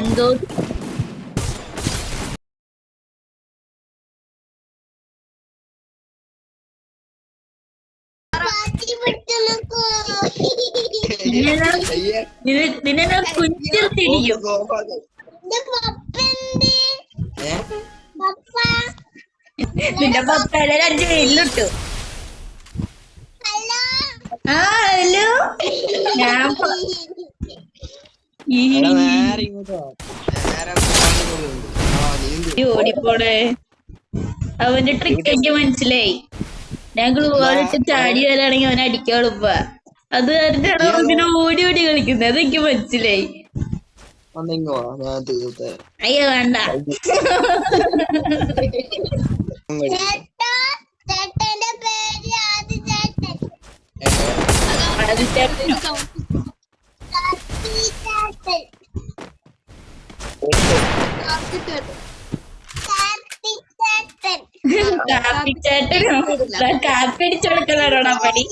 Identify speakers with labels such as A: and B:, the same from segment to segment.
A: എന്തോ നിന്നെ കുഞ്ചിരിക്കും. നിന്റെ പപ്പേടെ 5 വെയിലിട്ടു. ആ ഹലോ, ഞാൻ ഓടിപ്പോടെ. അവന്റെ ട്രിക്ക് എനിക്ക് മനസ്സിലായി. ഞാൻ ഗ്ലൂവാളിട്ട് ചാടി വരാണെങ്കിൽ അവനെ അടിക്കാൻ എളുപ്പ. അത് കാരണമാണ് അവങ്ങനെ ഓടി ഓടി കളിക്കുന്നത്. അതെനിക്ക് മനസ്സിലായി. അയ്യോ വേണ്ട. കാപ്പിച്ചേട്ടനോ? കാപ്പി അടിച്ചു കൊടുക്കലാണോടാ പണി?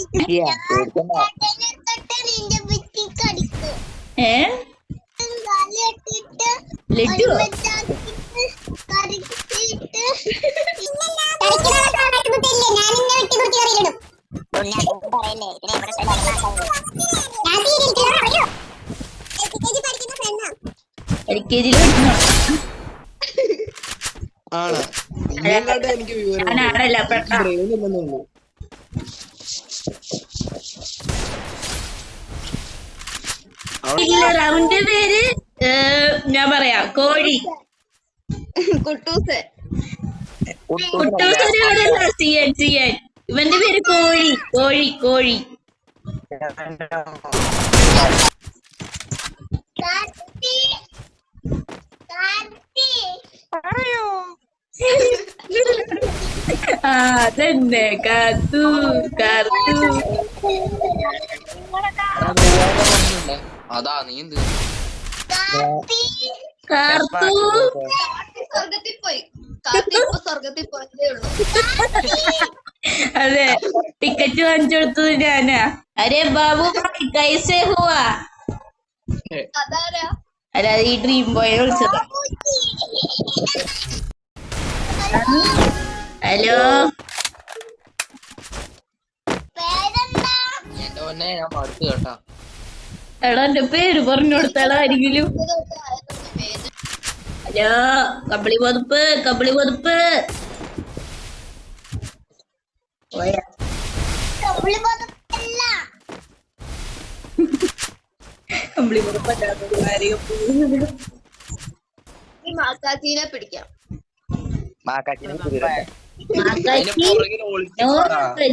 A: ലഡു LKG ഞാനാണല്ല പെട്ട. അവന്റെ പേര് ഞാൻ പറയാം, കോഴി. കുട്ടൂസ്. സിയൻ. ഇവന്റെ പേര് കോഴി. കോഴി. അതന്നെ കാത്തു.
B: അതാ നീ
A: അതെ, ടിക്കറ്റ് വാങ്ങിച്ചു കൊടുത്തത് ഞാനാ. അരെ ബാബു കൈസേ ഹുവാ? അല്ല, ഈ ഡ്രീം ബോയെ വിളിച്ചതാ. ഹലോ, എടാ എന്റെ പേര് പറഞ്ഞു കൊടുത്താളാ ആരെങ്കിലും. ഹലോ, കമ്പിളി പൊതുപ്പ്. കമ്പിളി പൊതുപ്പല്ലാതെ
C: മാക്കാച്ചീനെ പിടിക്കാം.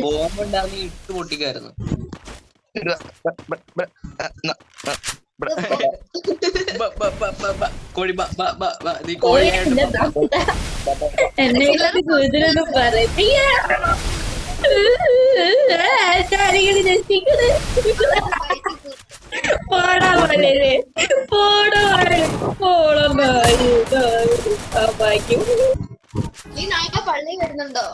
B: ബോംബുണ്ടാവുന്ന ഇട്ട് പൊട്ടിക്കായിരുന്നു. കോഴി നീ കോഴിയായിട്ട്
A: എന്നെ കൂടുതലൊന്നും പറയില്ല. പോടാ വളരെ
C: നീ നാളെ പള്ളി വരുന്നുണ്ടോ?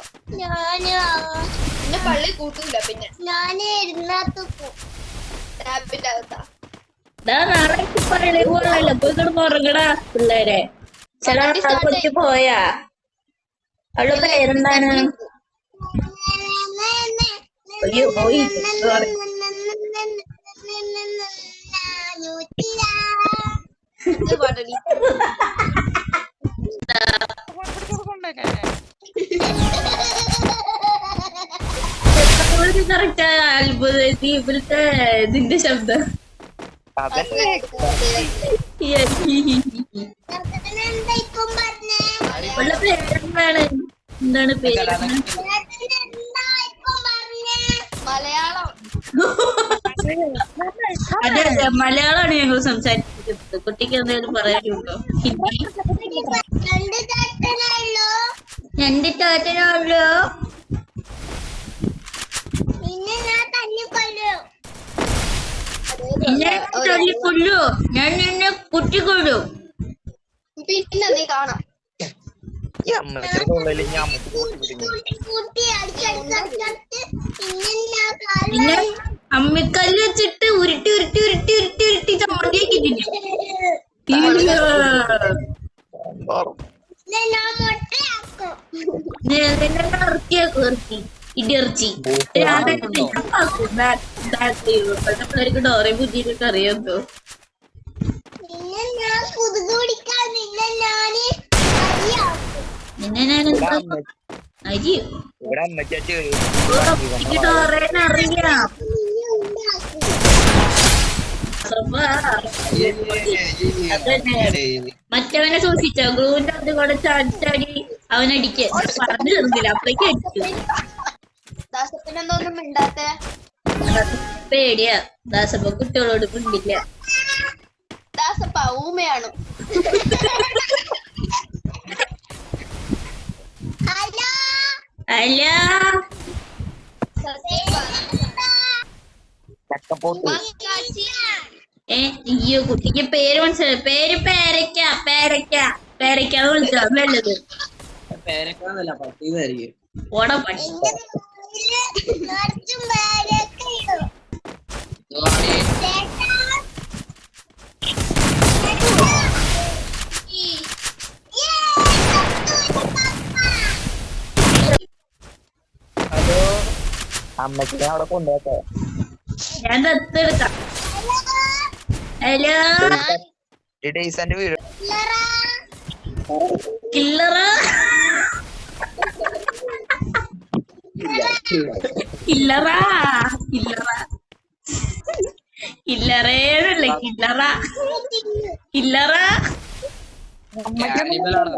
C: പിന്നെ പള്ളി കൂട്ടൂല. പിന്നെ
A: നാളെ പള്ളി പോകാനല്ലോ. പോയി കിടന്ന് ഉറങ്ങടാ പിള്ളേരെ. ചില കൊച്ചു പോയാ. അവളുടെ പേരെന്താണ്? പോയി. കറക്റ്റ് അത്ഭുത ഇവിടുത്തെ ഇതിന്റെ ശബ്ദം. ഉള്ള പേരെന്താണ്? എന്താണ് പേര്?
C: മലയാളം.
A: അതെ, മലയാളമാണ് ഞങ്ങൾ സംസാരിക്കുന്നത്. കുട്ടിക്ക് എന്തെങ്കിലും പറയാനുണ്ടോ? ഹിന്ദി. 2 ചോറ്റനുള്ളൂ. കൊല്ലു. ഞാൻ നിന്നെ കുട്ടിക്കൊള്ളു.
C: പിന്നെ നീ കാണാം.
A: പിന്നെ അമ്മിക്കല്ല് വെച്ചിട്ട് ഉരുട്ടി ഉരുട്ടി ഉരുട്ടി ഉരുട്ടി ഉരുട്ടി ചമ്മന്തിയാക്കി തിന്നു. ഇറച്ചി ഇടിയിറച്ചി പിള്ളേർക്ക് ഡോറെ ബുദ്ധിയിലൊക്കെ അറിയാമോ? നിന്നെ ഞാൻ അരിയോ ഡോറേനെ അറിയാം. മറ്റവനെ സൂക്ഷിച്ചോ, ഗ്ലൂവിന്റെ അത് കൂടെ ചാടി അവനടിക്ക് പറഞ്ഞു തീർന്നില്ല അപ്പഴേക്ക് അടിച്ചു.
C: ദാസത്തിനെന്തോന്നും മിണ്ടാത്തെ?
A: പേടിയാ ദാസപ്പ കുട്ടികളോട് മിണ്ടില്ല.
C: ദാസപ്പ ഊമയാണ്.
A: അല്ല അയ്യോ കുട്ടിക്ക് പേര് മനസ്സിലായി. പേര് പേരയ്ക്ക പേരയ്ക്ക പേരയ്ക്കാന്ന് വിളിച്ചാ നല്ലത്.
B: പേരക്കാന്നല്ല പട്ടിയതായിരിക്കും.
A: ഓടാ പട്ടി.
D: ഹലോ അമ്മച്ചിനെ അവിടെ കൊണ്ടുപോട്ടെ.
A: ഞാൻ ദത്തെടുക്കാം. ഹലോ
D: ഡേയ്സന്റെ വീട്
A: കില്ലറാ കില്ലറാ കില്ലറാ കില്ലറേന്നല്ലേ കില്ലറാ കില്ലറാ
B: ആനിമലാണ്.